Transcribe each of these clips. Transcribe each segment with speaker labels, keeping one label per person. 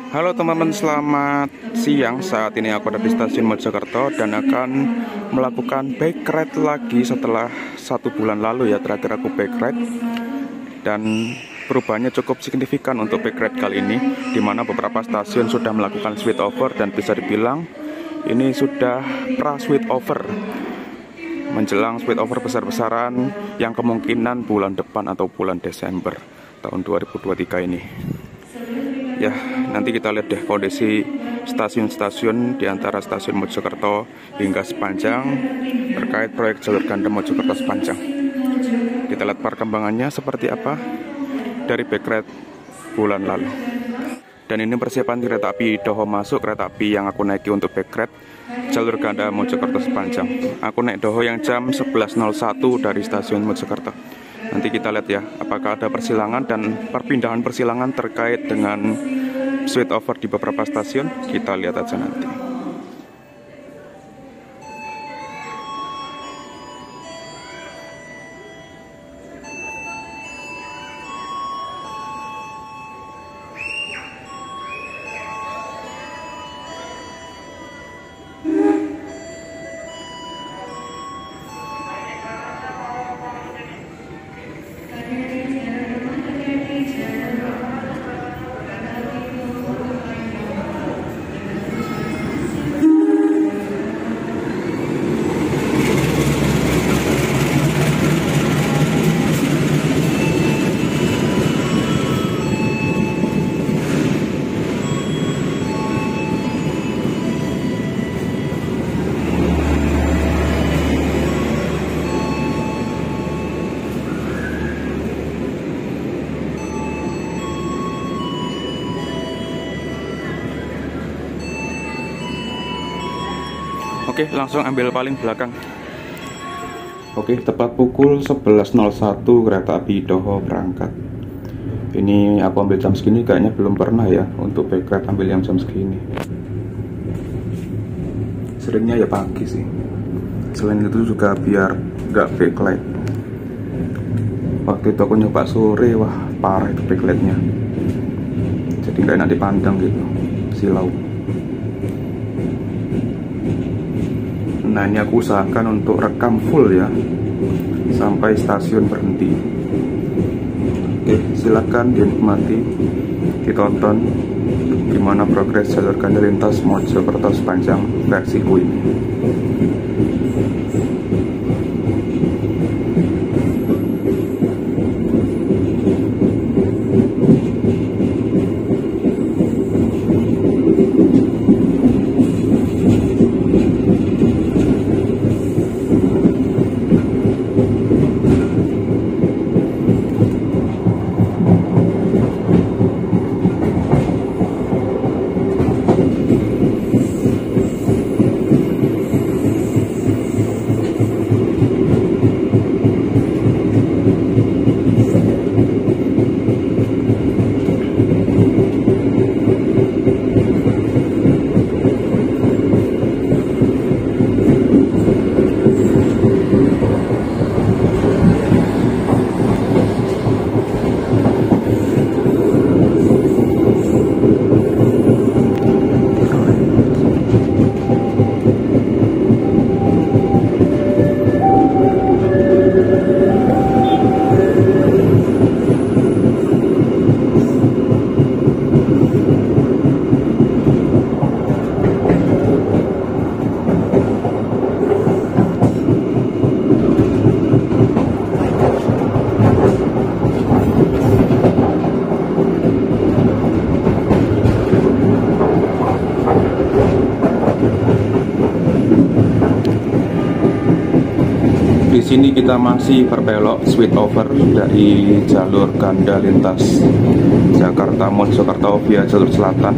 Speaker 1: Halo teman-teman, selamat siang. Saat ini aku ada di stasiun Mojokerto dan akan melakukan bike ride lagi setelah 1 bulan lalu ya. Terakhir aku bike ride dan perubahannya cukup signifikan untuk bike ride kali ini, dimana beberapa stasiun sudah melakukan switch over dan bisa dibilang ini sudah pra switch over, menjelang switch over besar-besaran yang kemungkinan bulan depan atau bulan Desember tahun 2023 ini. Ya, nanti kita lihat deh kondisi stasiun-stasiun di antara stasiun Mojokerto hingga Sepanjang terkait proyek jalur ganda Mojokerto Sepanjang. Kita lihat perkembangannya seperti apa dari bike ride bulan lalu. Dan ini persiapan kereta api Doho masuk, kereta api yang aku naiki untuk bike ride jalur ganda Mojokerto Sepanjang. Aku naik Doho yang jam 11.01 dari stasiun Mojokerto. Nanti kita lihat ya, apakah ada persilangan dan perpindahan persilangan terkait dengan switch over di beberapa stasiun. Kita lihat aja nanti. Oke, langsung ambil paling belakang. Oke, tepat pukul 11.01 kereta api Doho berangkat. Ini aku ambil jam segini, kayaknya belum pernah ya untuk bike ride ambil yang jam segini. Seringnya ya pagi sih. Selain itu juga biar nggak backlight. Waktu itu aku nyoba sore, wah parah itu backlightnya. Jadi nggak enak dipandang gitu, silau. Nah, ini aku usahakan untuk rekam full ya sampai stasiun berhenti. Oke, silakan dinikmati, ditonton gimana progres jalur ganda lintas Mojokerto Sepanjang versi ku ini. Di sini kita masih berbelok switch over dari jalur ganda lintas Jakarta Mojokerto via jalur selatan.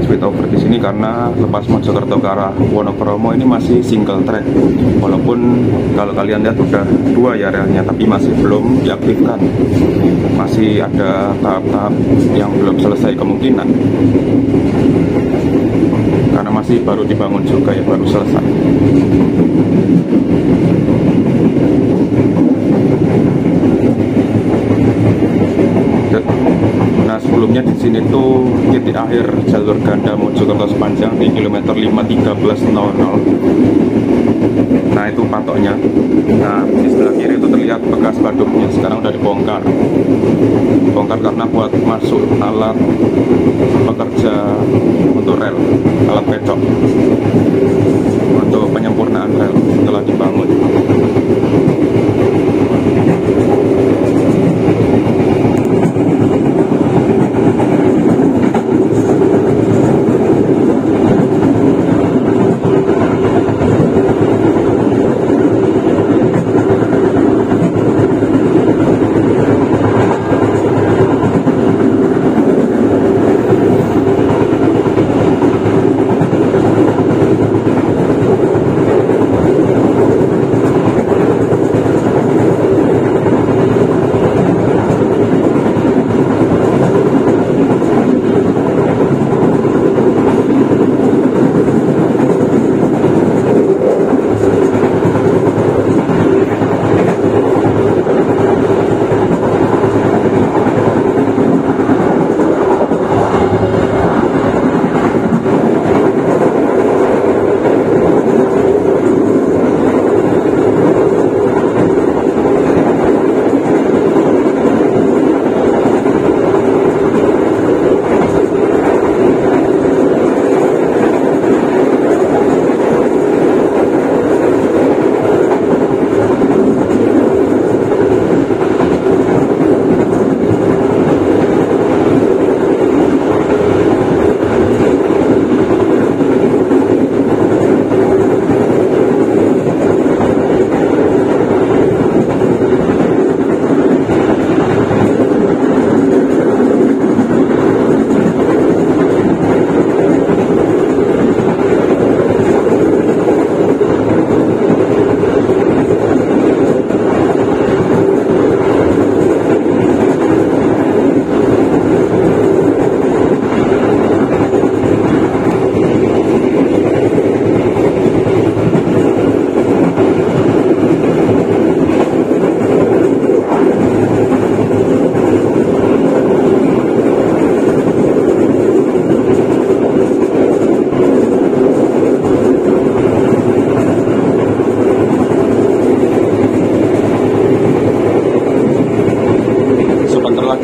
Speaker 1: Switch over di sini karena lepas Mojokerto ke arah Wonokromo ini masih single track. Walaupun kalau kalian lihat udah 2 ya relnya, tapi masih belum diaktifkan. Masih ada tahap-tahap yang belum selesai kemungkinan. Karena masih baru dibangun juga ya, baru selesai. Nah, sebelumnya di sini tuh kita titik akhir jalur ganda Mojokerto sepanjang di kilometer 51300. Nah itu patoknya. Nah di sebelah kiri itu terlihat bekas baduknya, sekarang udah dibongkar. Bongkar karena buat masuk alat pekerja untuk rel, alat pecok untuk penyempurnaan rel setelah dibangun.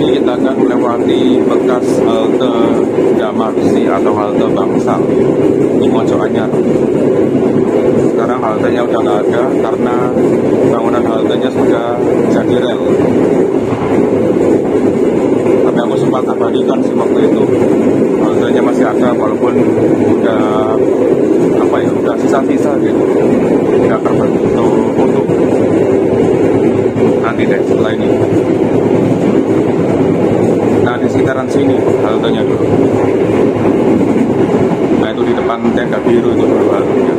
Speaker 1: Kita akan melewati bekas halte Damarsi atau halte Bangsal di Mojoanyar. Sekarang haltenya udah nggak ada karena bangunan haltenya sudah jadi rel. Tapi aku sempat abadikan sih waktu itu, haltenya masih ada walaupun udah udah sisa-sisa gitu, udah terbentuk untuk nanti deh setelah ini. Nah di sekitaran sini haltenya dulu. Nah itu di depan tenda biru itu dulu haltenya.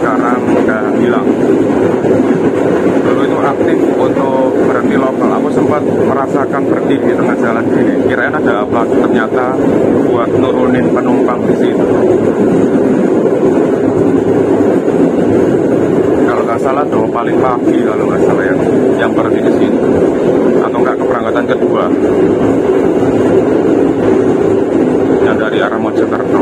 Speaker 1: Sekarang udah hilang. Dulu itu aktif untuk berhenti lokal. Aku sempat merasakan berhenti di tengah jalan gini. Kirain ada apa? Ternyata buat nurunin penumpang di situ. Kalau nggak salah tuh paling pagi kalau nggak salah ya, yang berhenti di sini, atau nggak keberangkatan kedua yang dari arah Mojokerto.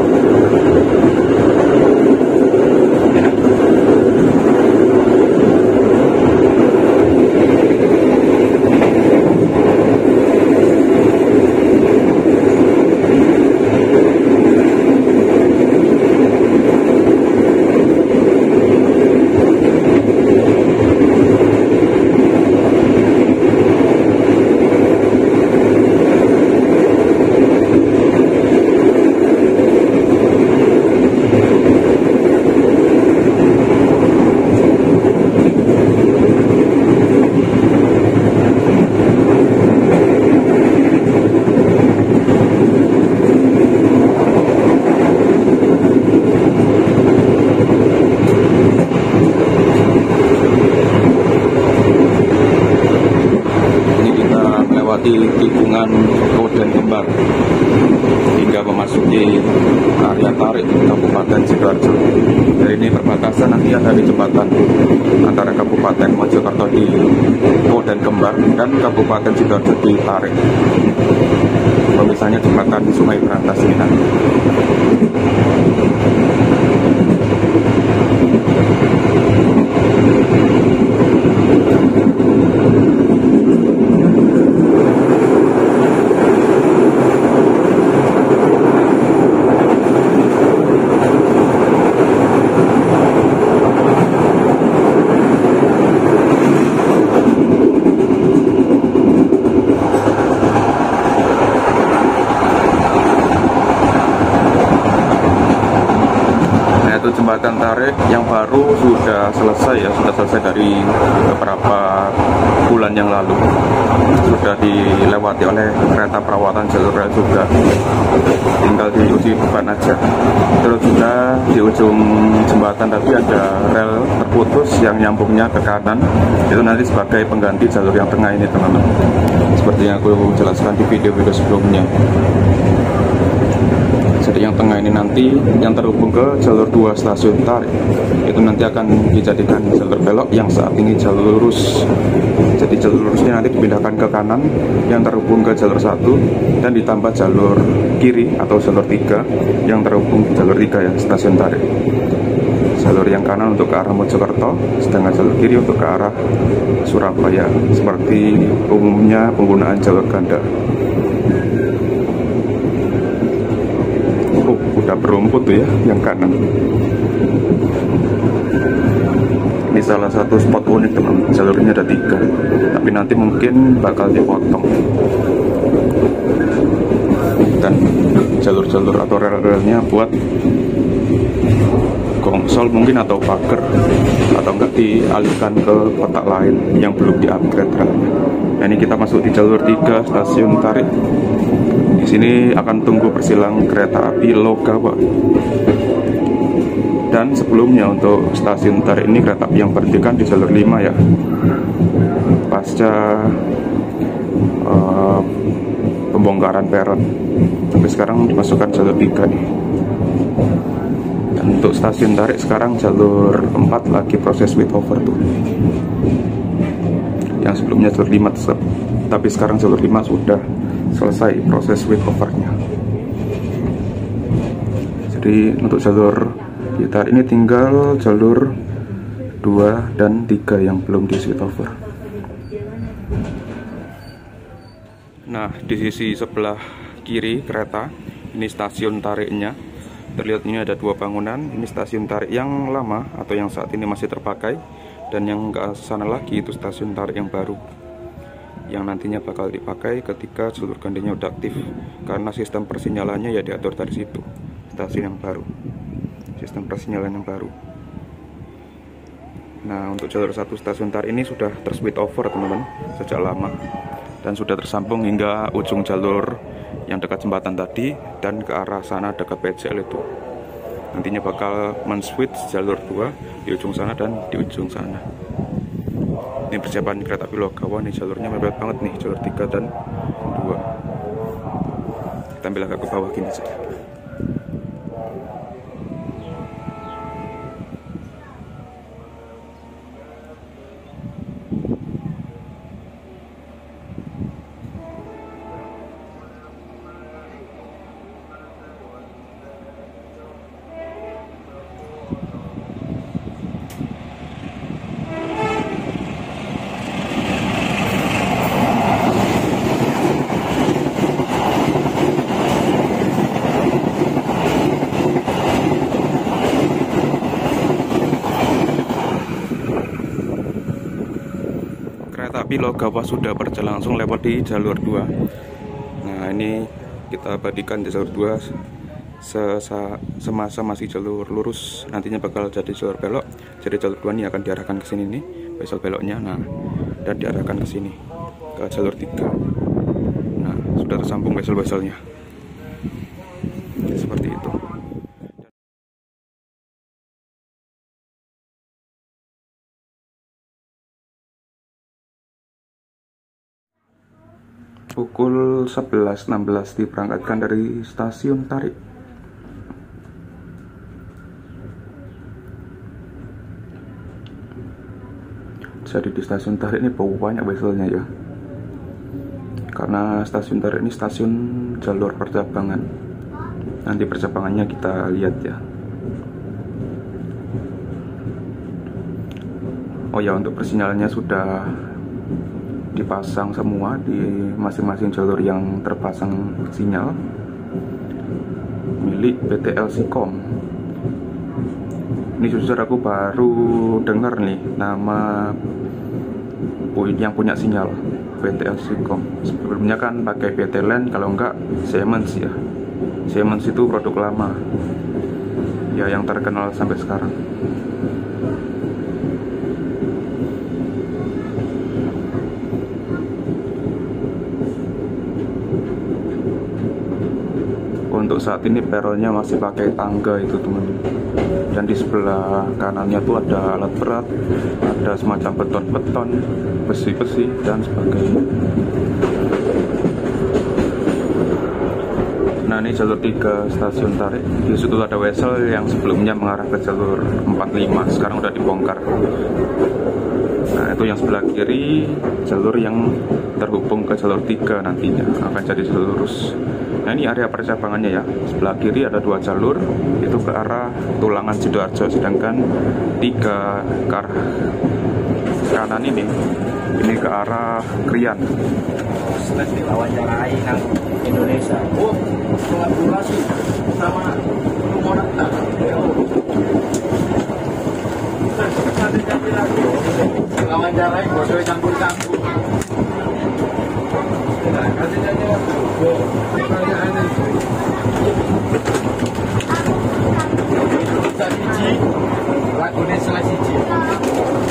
Speaker 1: ini ada di jembatan antara Kabupaten Mojokerto di Koden Kembar dan Kabupaten Sidoarjo di Tarik. Pemisahnya jembatan Sungai Berantas ini nanti. Jembatan Tarik yang baru sudah selesai ya, sudah selesai dari beberapa bulan yang lalu. Sudah dilewati oleh kereta perawatan jalur rel juga, tinggal diuji beban aja. Terus juga di ujung jembatan tadi ada rel terputus yang nyambungnya ke kanan, itu nanti sebagai pengganti jalur yang tengah ini teman-teman, seperti yang aku jelaskan di video-video sebelumnya. Jadi yang tengah ini nanti yang terhubung ke jalur 2 stasiun Tarik, itu nanti akan dijadikan jalur belok yang saat ini jalur lurus. Jadi jalur lurusnya nanti dipindahkan ke kanan yang terhubung ke jalur 1 dan ditambah jalur kiri atau jalur 3 yang terhubung ke jalur 3 ya, stasiun Tarik. Jalur yang kanan untuk ke arah Mojokerto, sedangkan jalur kiri untuk ke arah Surabaya, seperti umumnya penggunaan jalur ganda. Udah berumput tuh ya yang kanan. Ini salah satu spot unik teman, jalurnya ada 3, tapi nanti mungkin bakal dipotong. Dan jalur-jalur atau rel-relnya buat gongsol mungkin atau pagar, atau enggak dialihkan ke kotak lain yang belum di-upgrade relnya. Nah, ini kita masuk di jalur 3 stasiun Tarik. Di sini akan tunggu persilang kereta api Logawa. Dan sebelumnya untuk stasiun Tarik ini kereta api yang berhentikan di jalur 5 ya. Pasca pembongkaran peron. Tapi sekarang dimasukkan jalur 3 nih. Dan untuk stasiun Tarik sekarang jalur 4 lagi proses switch over tuh. Yang sebelumnya jalur 5 tetap, tapi sekarang jalur 5 sudah selesai proses switch overnya. Jadi untuk jalur kita ini tinggal jalur 2 dan 3 yang belum di switch over. Nah, di sisi sebelah kiri kereta ini stasiun Tariknya. Terlihat ini ada 2 bangunan. Ini stasiun Tarik yang lama atau yang saat ini masih terpakai, dan yang ke sana lagi itu stasiun Tarik yang baru, yang nantinya bakal dipakai ketika jalur gandanya udah aktif, karena sistem persinyalannya ya diatur dari situ. Stasiun yang baru, sistem persinyalan yang baru. Nah, untuk jalur 1 stasiun Tarik ini sudah terswitch over teman-teman sejak lama, dan sudah tersambung hingga ujung jalur yang dekat jembatan tadi dan ke arah sana dekat PCL itu. Nantinya bakal men-switch jalur 2 di ujung sana dan di ujung sana. Ini persiapan kereta api Logawa nih, jalurnya mepet banget nih, jalur 3 dan 2. Kita ambil agak ke bawah gini saja. Kereta api Logawa sudah berjalan langsung lewat di jalur 2. Nah, ini kita abadikan di jalur 2 semasa masih jalur lurus, nantinya bakal jadi jalur belok. Jadi jalur 2 ini akan diarahkan ke sini nih, wesel beloknya. Nah, dan diarahkan ke sini ke jalur 3. Nah, sudah tersambung wesel-weselnya. Seperti itu. Pukul 11.16 diberangkatkan dari stasiun Tarik. Jadi di stasiun Tarik ini banyak vesselnya ya, karena stasiun Tarik ini stasiun jalur percabangan. Nanti percabangannya kita lihat ya. Oh ya, untuk persinyalannya sudah dipasang semua di masing-masing jalur yang terpasang sinyal milik PT Lcom. Ini jujur aku baru dengar nih nama yang punya sinyal, PT Lcom. Sebelumnya kan pakai PT Line, kalau enggak Siemens ya. Siemens itu produk lama ya, yang terkenal sampai sekarang. Untuk saat ini peronnya masih pakai tangga itu teman-teman. Dan di sebelah kanannya tuh ada alat berat, ada semacam beton-beton, besi-besi dan sebagainya. Nah, ini jalur 3 stasiun Tarik. Di situ ada wesel yang sebelumnya mengarah ke jalur 45, sekarang udah dibongkar. Nah, itu yang sebelah kiri, jalur yang terhubung ke jalur 3 nantinya akan jadi jalur lurus. Nah, ini area percabangannya ya. Sebelah kiri ada 2 jalur, itu ke arah Tulangan Sidoarjo, sedangkan 3 ke arah kanan ini ke arah Krian.
Speaker 2: Wawancarai nang Indonesia. Oh, kolaborasi sama Monata. Wawancarai bodoh campur-campur. Lagune salah siji.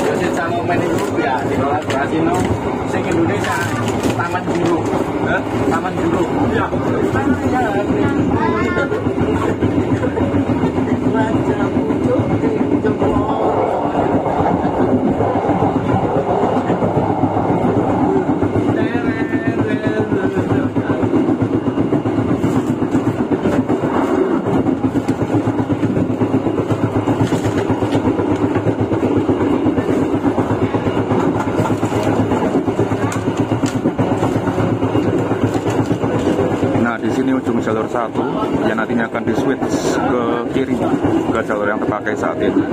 Speaker 2: Ya sing calon meniku ya dikolaborasi no sing Indonesia Taman Guru. Taman Guru. Ya.
Speaker 1: Ini ujung jalur 1 yang nantinya akan di switch ke kiri ke jalur yang terpakai saat ini.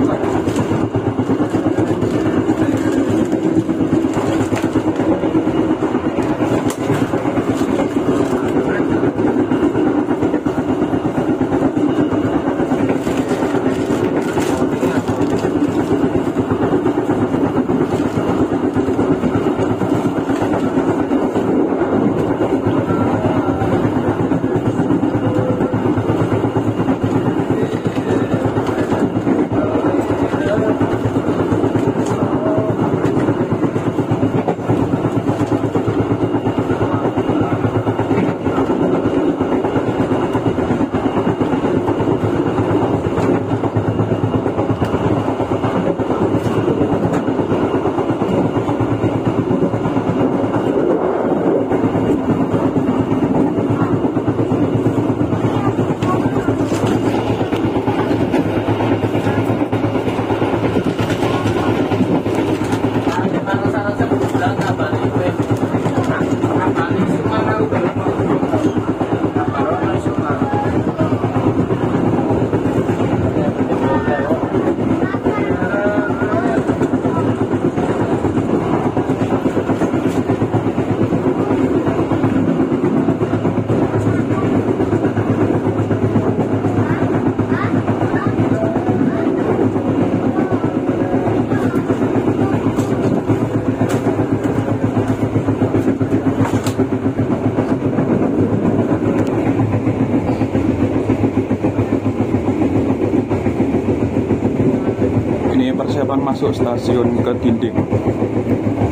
Speaker 1: Persiapan masuk stasiun Kedinding.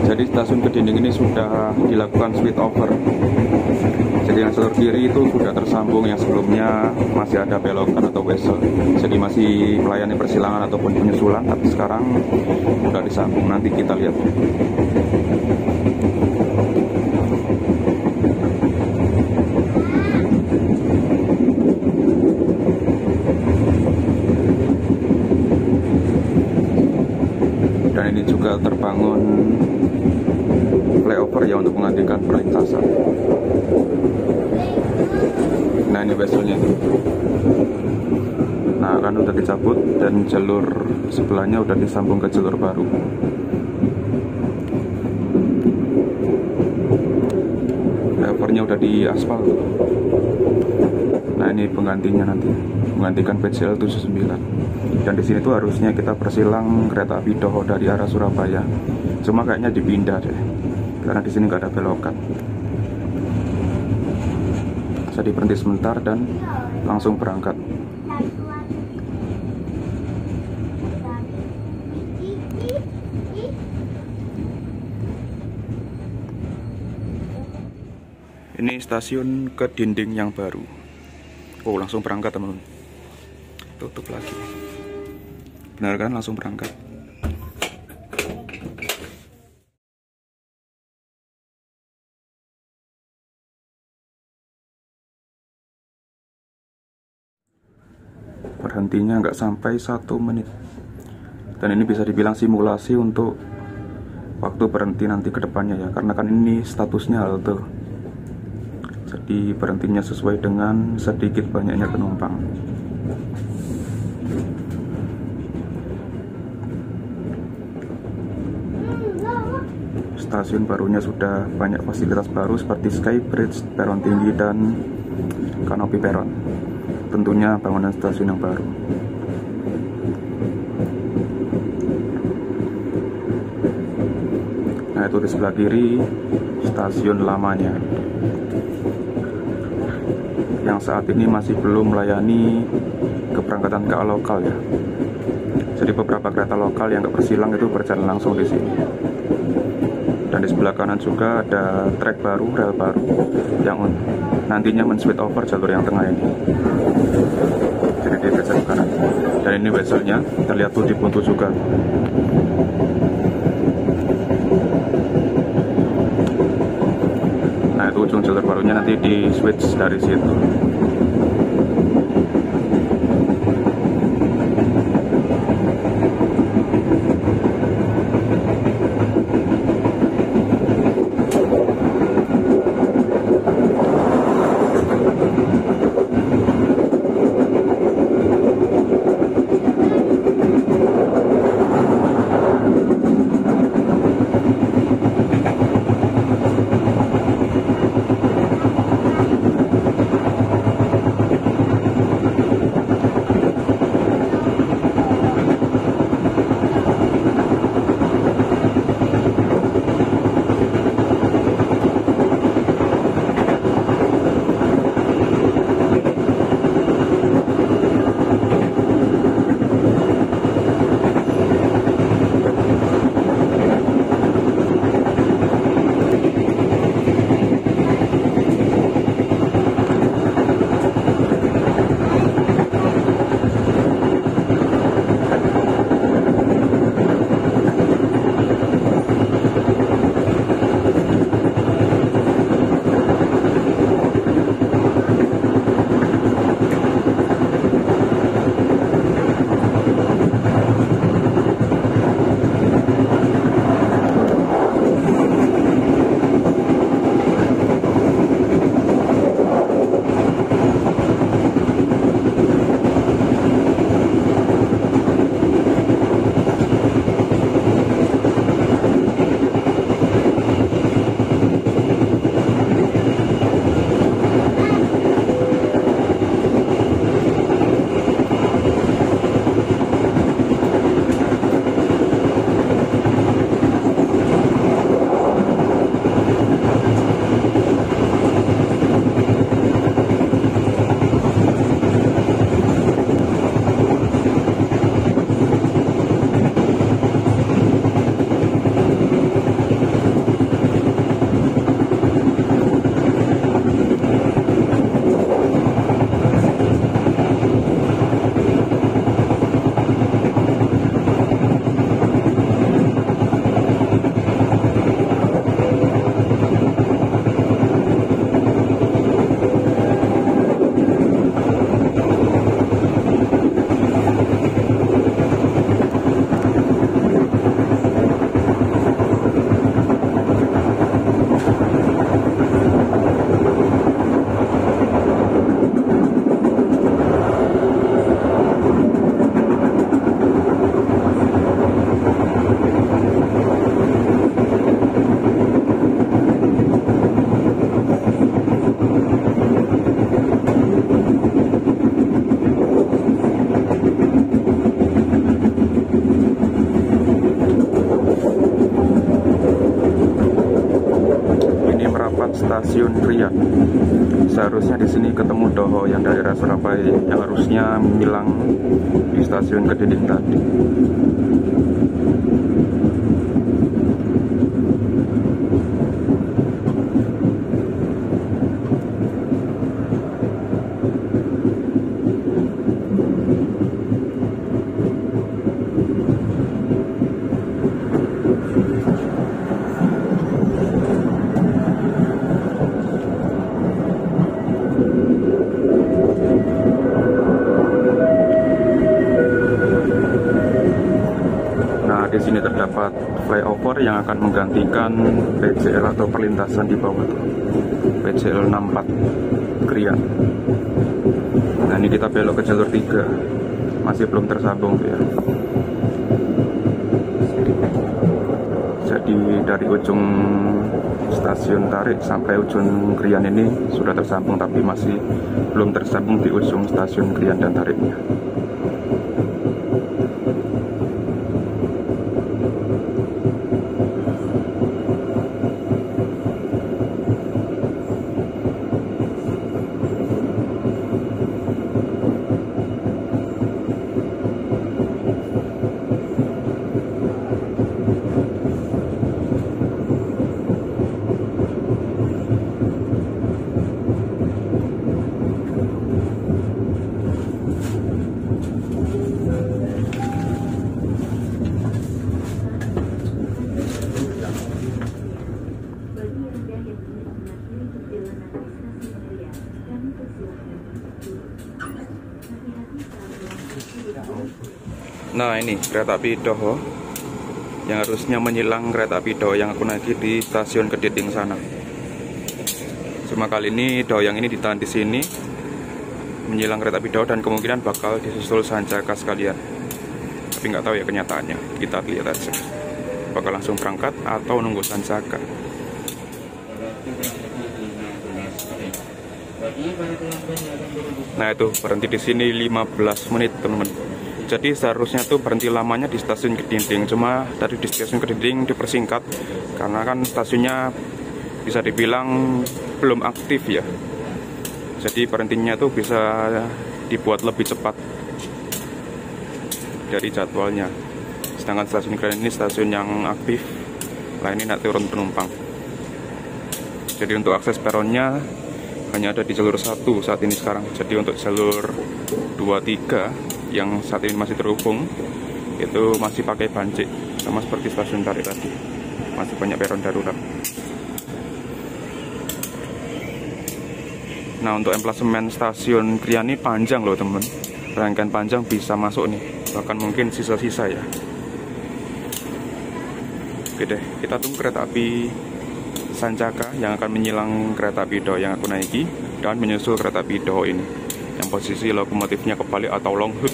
Speaker 1: Jadi stasiun Kedinding ini sudah dilakukan switch over. Jadi yang jalur kiri itu sudah tersambung, yang sebelumnya masih ada belokan atau wesel. Jadi masih melayani persilangan ataupun penyusulan, tapi sekarang sudah disambung. Nanti kita lihat. Dan ini juga terbangun flyover ya untuk mengalihkan perlintasan. Nah ini bezelnya nih. Nah kan udah dicabut dan jalur sebelahnya udah disambung ke jalur baru. Flyovernya udah di aspal. Nah ini penggantinya nanti, menggantikan PCL 79. Dan di sini tuh harusnya kita persilang kereta api Doho dari arah Surabaya. Cuma kayaknya dipindah deh, karena di sini nggak ada belokan. Saya berhenti sebentar dan langsung berangkat. Ini stasiun Kedinding yang baru. Oh langsung berangkat teman-teman. Tutup lagi. Benar kan, langsung berangkat. Berhentinya nggak sampai 1 menit. Dan ini bisa dibilang simulasi untuk waktu berhenti nanti ke depannya ya, karena kan ini statusnya halte. Jadi berhentinya sesuai dengan sedikit banyaknya penumpang. Stasiun barunya sudah banyak fasilitas baru seperti skybridge, peron tinggi, dan kanopi peron. Tentunya bangunan stasiun yang baru. Nah itu di sebelah kiri stasiun lamanya, yang saat ini masih belum melayani keberangkatan KA lokal ya. Jadi beberapa kereta lokal yang nggak bersilang itu berjalan langsung di sini. Dan di sebelah kanan juga ada trek baru, rel baru yang nantinya men-switch over jalur yang tengah ini. Jadi di bezel kanan. Dan ini bezelnya terlihat tuh di buntu juga. Nah itu ujung jalur barunya nanti di switch dari situ. stasiun Krian. Seharusnya di sini ketemu Doho yang daerah Surabaya yang harusnya hilang di stasiun Kediri tadi. Di sini terdapat flyover yang akan menggantikan PJL atau perlintasan di bawah itu, PJL 64 Krian. Nah, ini kita belok ke jalur 3, masih belum tersambung ya. Jadi dari ujung stasiun Tarik sampai ujung Krian ini sudah tersambung, tapi masih belum tersambung di ujung stasiun Krian dan Tariknya. Nah, ini kereta api Doho yang harusnya menyilang kereta api Doho yang aku naiki di stasiun Kediri sana. Cuma kali ini Doho yang ini ditahan di sini menyilang kereta api Doho dan kemungkinan bakal disusul Sancaka sekalian. Tapi nggak tahu ya kenyataannya. Kita lihat aja. Bakal langsung berangkat atau nunggu Sancaka. Nah, itu berhenti di sini 15 menit, teman-teman. Jadi seharusnya tuh berhenti lamanya di stasiun Kediri. Cuma dari di stasiun Kediri dipersingkat karena kan stasiunnya bisa dibilang belum aktif ya. Jadi berhentinya tuh bisa dibuat lebih cepat dari jadwalnya. Sedangkan stasiun Krian ini stasiun yang aktif. Lah ini nak turun penumpang. Jadi untuk akses peronnya hanya ada di jalur 1 saat ini sekarang. Jadi untuk jalur 2, 3 yang saat ini masih terhubung itu masih pakai bancik, sama seperti stasiun Tarik tadi, masih banyak peron darurat. Nah, untuk emplasemen stasiun Krian ini panjang loh temen, rangkaian panjang bisa masuk nih, bahkan mungkin sisa-sisa ya. Oke deh, kita tunggu kereta api Sancaka yang akan menyilang kereta api Doho yang aku naiki dan menyusul kereta api Doho ini yang posisi lokomotifnya kebalik atau long hood.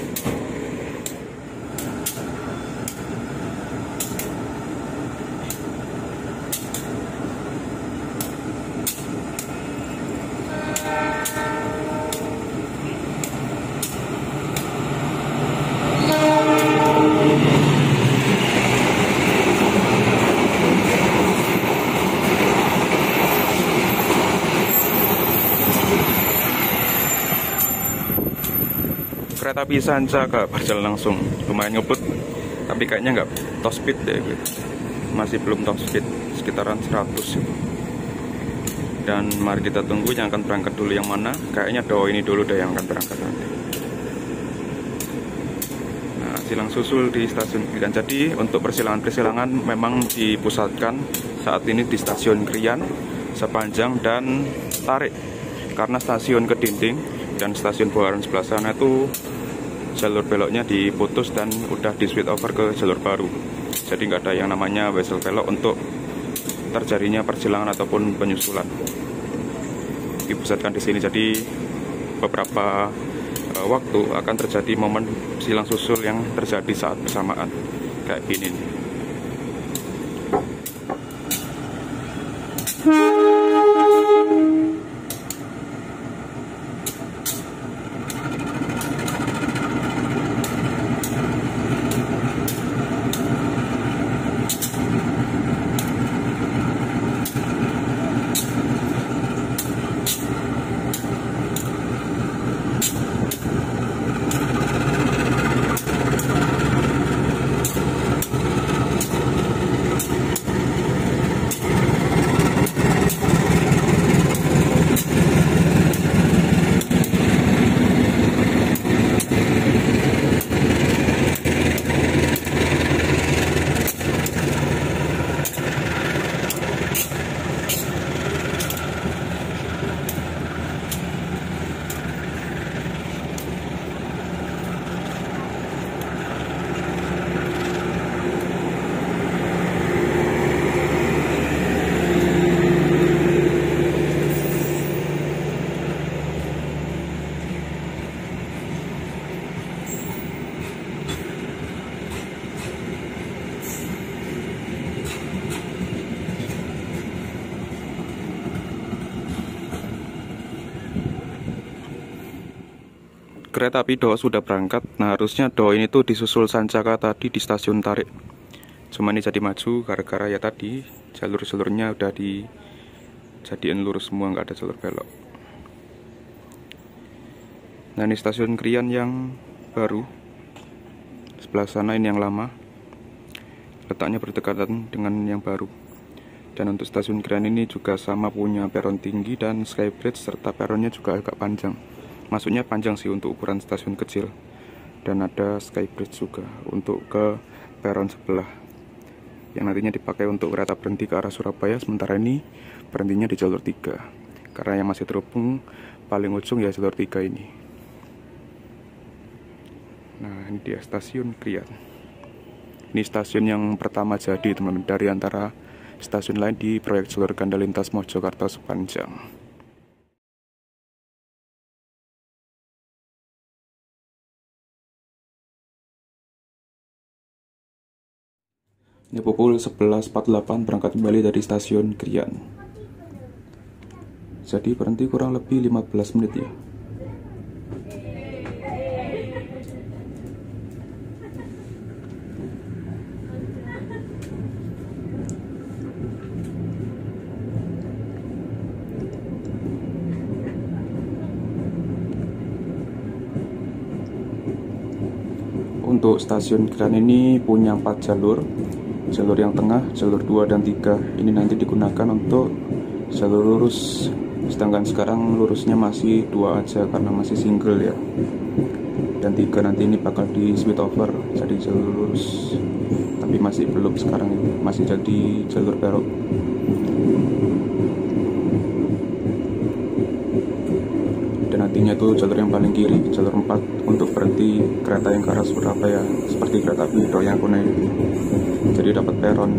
Speaker 1: Kereta api Sancaka berjalan langsung, lumayan ngebut, tapi kayaknya nggak top speed deh gitu. Masih belum top speed, sekitaran 100. Dan mari kita tunggu yang akan berangkat dulu yang mana. Kayaknya Doho ini dulu deh yang akan berangkat nanti. Nah, silang susul di stasiun Krian. Jadi untuk persilangan memang dipusatkan saat ini di stasiun Krian, Sepanjang dan Tarik. Karena stasiun Kediri dan stasiun Buaran sebelah sana itu jalur beloknya diputus dan udah di switch over ke jalur baru. Jadi nggak ada yang namanya wesel belok untuk terjadinya persilangan ataupun penyusulan. Dipusatkan di sini, jadi beberapa waktu akan terjadi momen silang susul yang terjadi saat bersamaan kayak gini nih. kereta api Do sudah berangkat. Nah, harusnya Do ini tuh disusul Sancaka tadi di stasiun Tarik. Cuma ini jadi maju gara-gara ya tadi jalur-jalurnya udah dijadiin lurus semua, nggak ada jalur belok. Nah, ini stasiun Krian yang baru. Sebelah sana ini yang lama. Letaknya berdekatan dengan yang baru. Dan untuk stasiun Krian ini juga sama, punya peron tinggi dan skybridge, serta peronnya juga agak panjang. Maksudnya panjang sih untuk ukuran stasiun kecil. Dan ada skybridge juga untuk ke peron sebelah, yang nantinya dipakai untuk kereta berhenti ke arah Surabaya. Sementara ini berhentinya di jalur 3, karena yang masih terhubung paling ujung ya jalur 3 ini. Nah, ini dia stasiun Krian. Ini stasiun yang pertama jadi, teman-teman, dari antara stasiun lain di proyek jalur ganda lintas Mojokerto sepanjang. Ini pukul 11.48 berangkat kembali dari stasiun Krian. Jadi berhenti kurang lebih 15 menit ya. Untuk stasiun Krian ini punya 4 jalur. Jalur yang tengah, jalur 2 dan 3 ini nanti digunakan untuk jalur lurus. Sedangkan sekarang lurusnya masih 2 aja karena masih single ya. Dan 3 nanti ini bakal di switch over jadi jalur lurus. Tapi masih belum sekarang ini, masih jadi jalur belok. Dan nantinya itu jalur yang paling kiri, jalur 4 untuk berhenti kereta yang ke arah Surabaya, seperti kereta api Do yang kuning. Jadi dapat peron,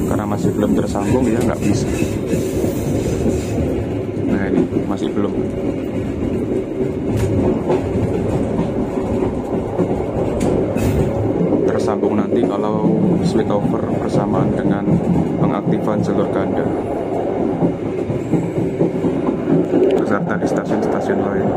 Speaker 1: karena masih belum tersambung ya nggak bisa. Nah, ini masih belum. Tersambung nanti kalau switch over bersamaan dengan pengaktifan jalur ganda beserta di stasiun-stasiun lain.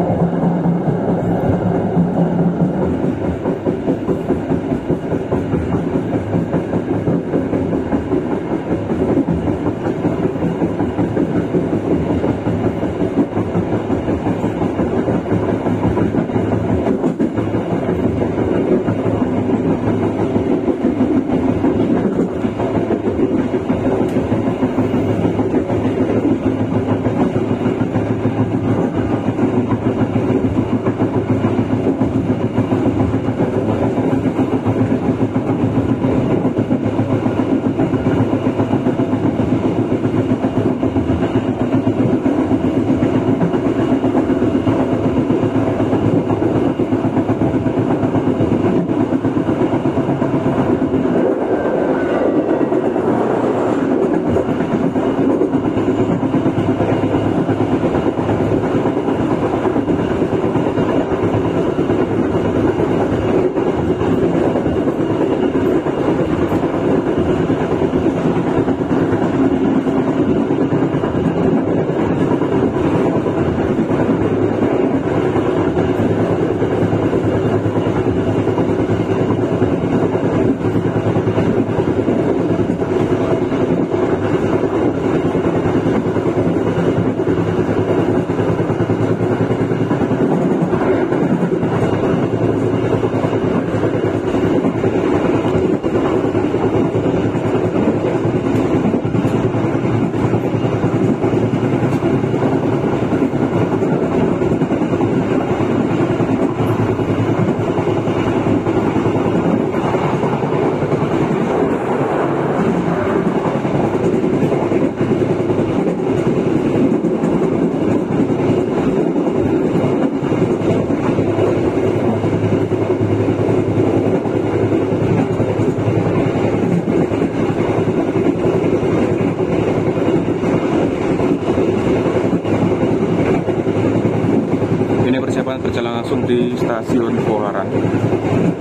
Speaker 1: berjalan langsung di stasiun Poharan.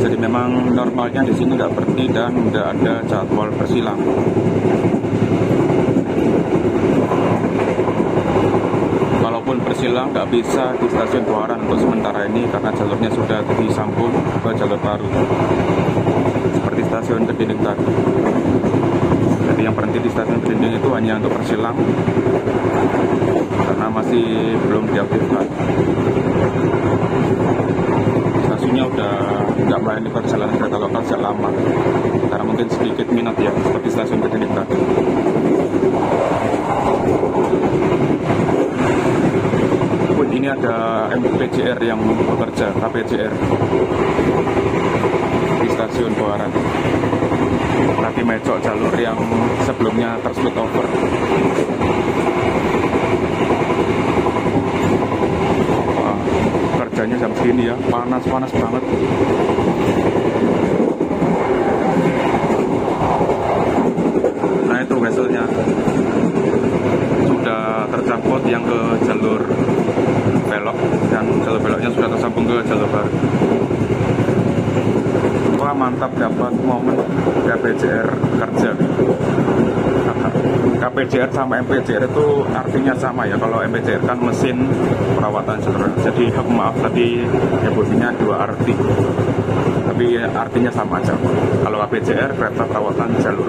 Speaker 1: Jadi memang normalnya di sini nggak berhenti dan nggak ada jadwal bersilang. Walaupun walaupun bersilang nggak bisa di stasiun Buaran untuk sementara ini karena jalurnya sudah disambung ke jalur baru seperti stasiun Kedinding tadi. Jadi yang berhenti di stasiun Kedinding itu hanya untuk bersilang karena masih belum diaktifkan. Stasiunnya udah nggak melayani perjalanan kereta lokal sejak lama karena mungkin sedikit minat ya, seperti stasiun Kedinding tadi. Ini ada MPJR yang bekerja, KPJR di stasiun Buaran. Lagi mecok jalur yang sebelumnya tersplit over. Wah, kerjanya jam segini ya, panas-panas banget. Nah itu vesselnya sudah tercangkut yang ke jalur belok, dan jalur beloknya sudah tersambung ke jalur baru. Wah mantap, dapat momen KPJR kerja. KPJR sama MPJR itu artinya sama ya. Kalau MPJR kan mesin perawatan jalur, jadi maaf tadi nyebutnya dua arti, tapi artinya sama aja. Kalau KPJR kereta perawatan jalur.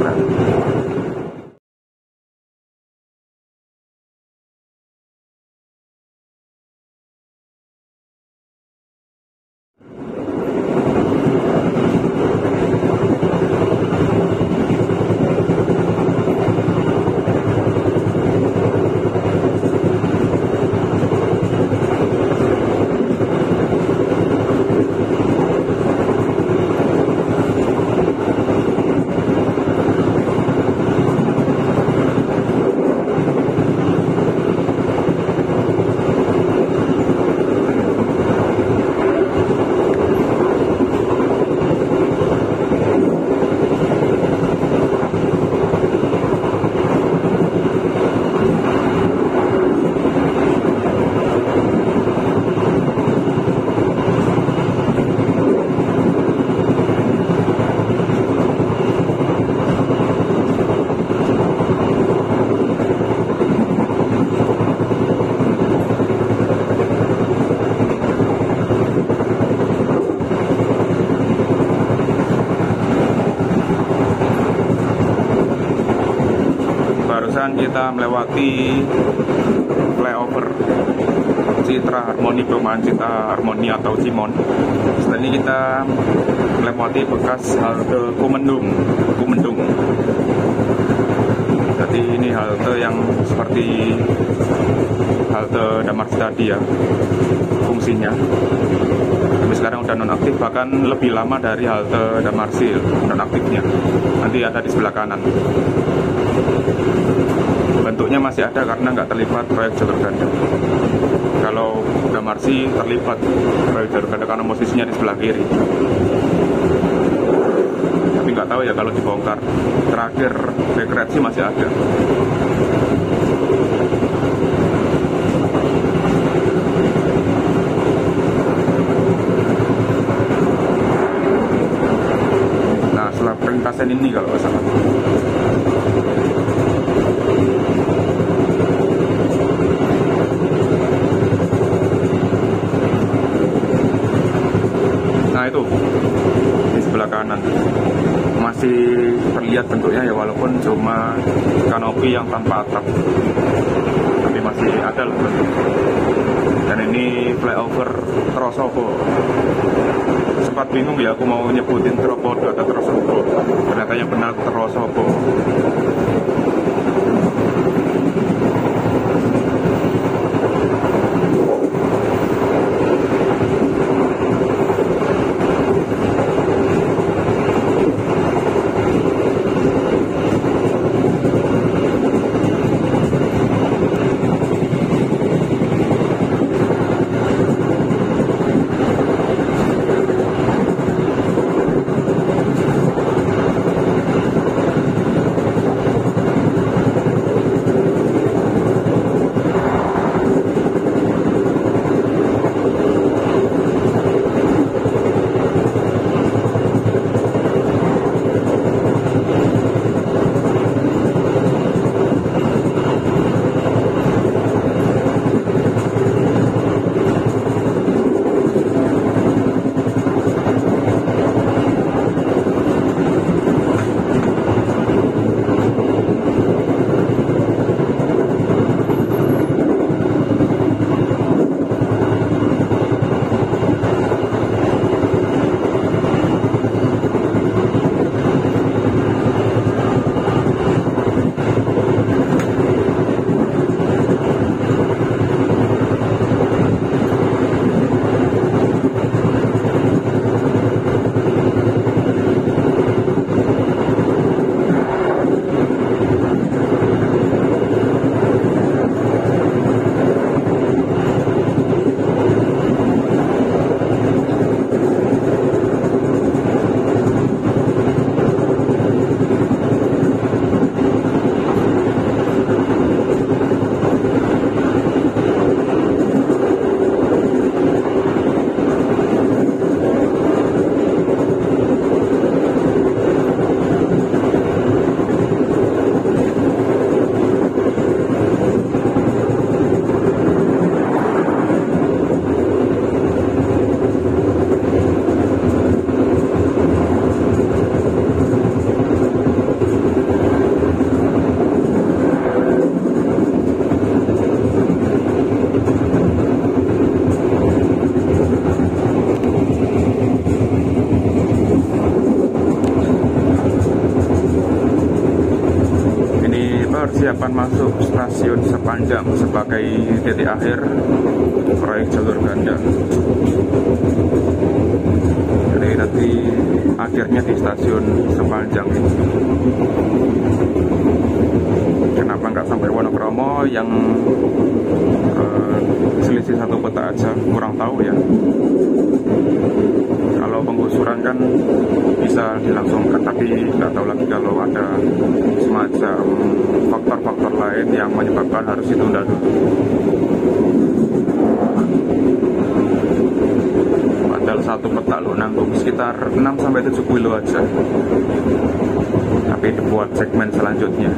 Speaker 1: Kita melewati flyover Citra Harmoni, perumahan Citra Harmoni atau Cimon. Setelah ini kita melewati bekas halte Kumendung. Jadi ini halte yang seperti halte Damarsi tadi ya fungsinya. Tapi sekarang udah nonaktif, bahkan lebih lama dari halte Damarsi nonaktifnya. Nanti ada di sebelah kanan. Bentuknya masih ada karena nggak terlibat proyek jalur ganda. Kalau Damarsi terlibat proyek jalur ganda karena posisinya di sebelah kiri. Tapi nggak tahu ya kalau dibongkar. Terakhir Backret sih masih ada. Nah setelah perlintasan ini kalau nggak salah. Nah itu di sebelah kanan masih terlihat bentuknya ya, walaupun cuma kanopi yang tanpa atap, tapi masih ada lah bentuk. Dan ini flyover Trosobo. Sempat bingung ya aku mau nyebutin Tropodo atau Trosobo, ternyata yang benar Trosobo. persiapan masuk stasiun Sepanjang sebagai titik akhir proyek jalur ganda. Jadi nanti akhirnya di stasiun Sepanjang ini. Kenapa nggak sampai Wonokromo yang selisih 1 peta aja, kurang tahu ya. Kalau penggusuran kan bisa dilangsungkan, tapi nggak tahu lagi kalau ada semacam faktor-faktor lain yang menyebabkan harus ditunda dulu. Padahal 1 peta lo nanggung sekitar 6-7 kilo aja, tapi buat segmen selanjutnya.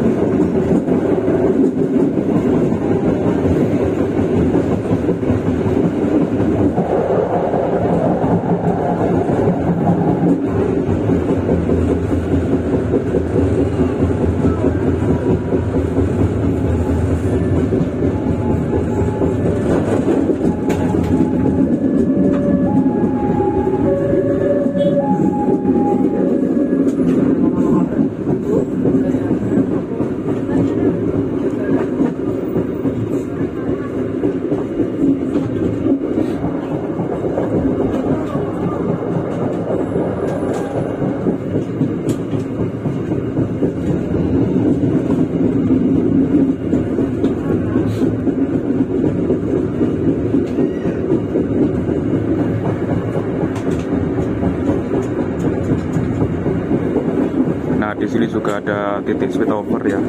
Speaker 1: Nah, di sini juga ada titik switchover ya.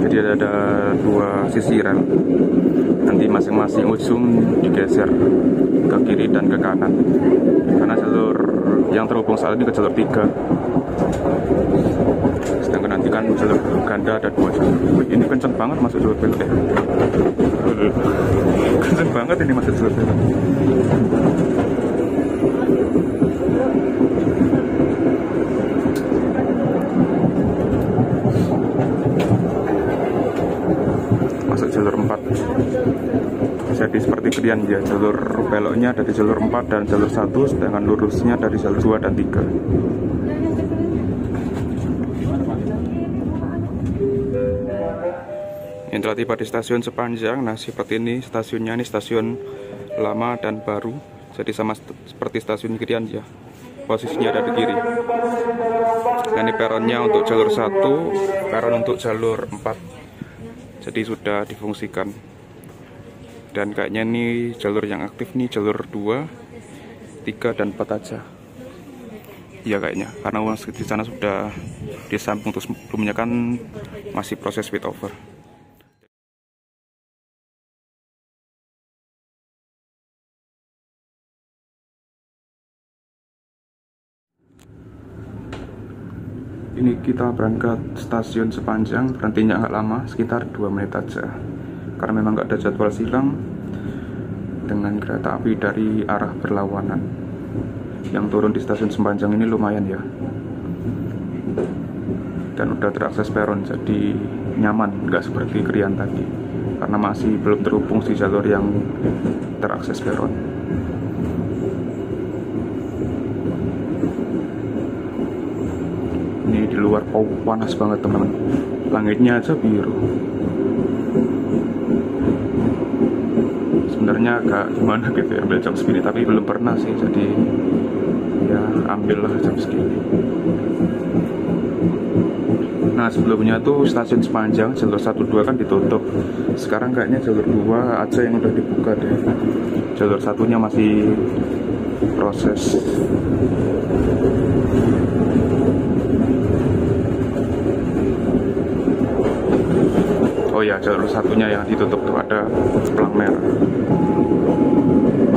Speaker 1: Jadi ada 2 sisi rel. Nanti masing-masing ujung digeser ke kiri dan ke kanan. Karena jalur yang terhubung saat ini ke jalur 3. Sedangkan nanti kan jalur ganda ada 2 jalur. Ini kenceng banget masuk jalur belok ya. Kenceng banget ini masuk jalur belok. Jalur 4. Jadi seperti kalian ya, jalur beloknya dari jalur 4 dan jalur 1, sedangkan lurusnya dari jalur 2 dan 3. Yang telah tiba di stasiun Sepanjang. Nah, seperti ini stasiunnya, ini stasiun lama dan baru. Jadi sama seperti stasiun kalian ya, posisinya ada di kiri. Dan ini peronnya untuk jalur 1, peron untuk jalur 4. Jadi sudah difungsikan. Dan kayaknya ini jalur yang aktif nih, jalur 2, 3, dan 4 aja. Iya kayaknya, karena di sana sudah disambung, terus sebelumnya kan masih proses switchover. Ini kita berangkat stasiun Sepanjang, berhentinya agak lama, sekitar 2 menit aja. Karena memang nggak ada jadwal silang dengan kereta api dari arah berlawanan. Yang turun di stasiun Sepanjang ini lumayan ya. Dan udah terakses peron, jadi nyaman, nggak seperti Krian tadi. Karena masih belum terhubung di jalur yang terakses peron. Ini di luar panas banget teman-teman, langitnya aja biru. Sebenarnya agak gimana gitu ya ambil jam segini, tapi belum pernah sih, jadi ya ambillah jam segini. Nah, sebelumnya tuh stasiun Sepanjang jalur 1-2 kan ditutup. Sekarang kayaknya jalur 2 aja yang udah dibuka deh. Jalur 1-nya masih proses. Oh ya, jalur 1-nya yang ditutup tuh ada pelang merah.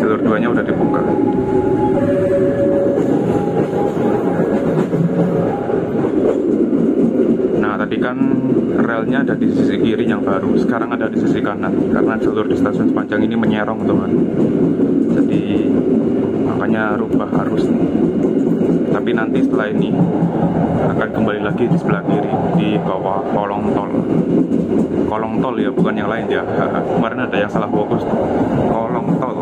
Speaker 1: Jalur 2-nya udah dibuka. Nah, tadi kan relnya ada di sisi kiri yang baru, sekarang ada di sisi kanan. Karena jalur di stasiun Sepanjang ini menyerong teman. Jadi makanya rubah arus. Tapi nanti setelah ini akan kembali lagi di sebelah kiri, di bawah kolong tol. Kolong tol ya, bukan yang lain ya. Kemarin ada yang salah fokus tuh. Kolong tol.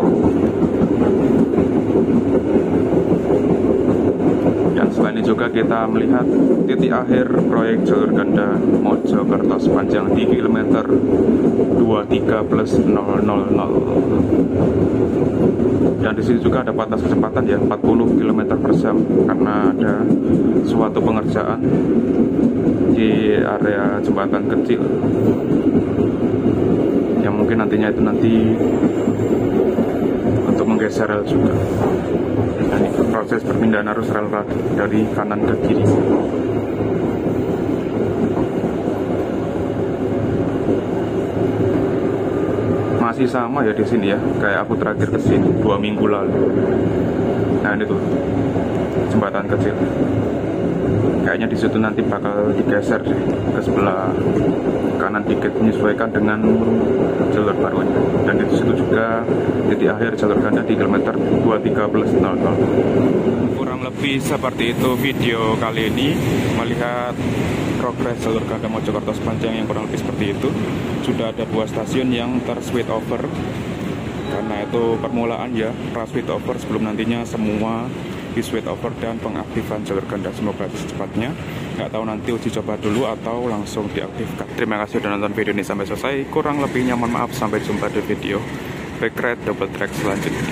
Speaker 1: Dan selain itu juga kita melihat titik akhir proyek jalur ganda Mojokerto sepanjang di kilometer 23+000. Dan di sini juga ada batas kecepatan ya, 40 km per jam karena ada suatu pengerjaan di area jembatan kecil yang mungkin nantinya itu untuk menggeser rel juga. Dan ini proses perpindahan arus rel dari kanan ke kiri. Masih sama ya di sini ya, kayak aku terakhir ke sini 2 minggu lalu. Nah ini tuh jembatan kecil. Kayaknya di situ nanti bakal digeser deh ke sebelah kanan dikit, menyesuaikan dengan jalur barunya. Dan di situ juga titik akhir jalur ganda di kilometer 23+000. Kurang lebih seperti itu video kali ini, melihat progres jalur ganda Mojokerto sepanjang yang kurang lebih seperti itu. Sudah ada 2 stasiun yang ter-switch over, karena itu permulaan ya, pra-switch over sebelum nantinya semua di switch over dan pengaktifan jalur ganda. Semoga secepatnya, nggak tahu nanti uji coba dulu atau langsung diaktifkan. Terima kasih sudah nonton video ini sampai selesai. Kurang lebihnya mohon maaf, sampai jumpa di video backride double track selanjutnya.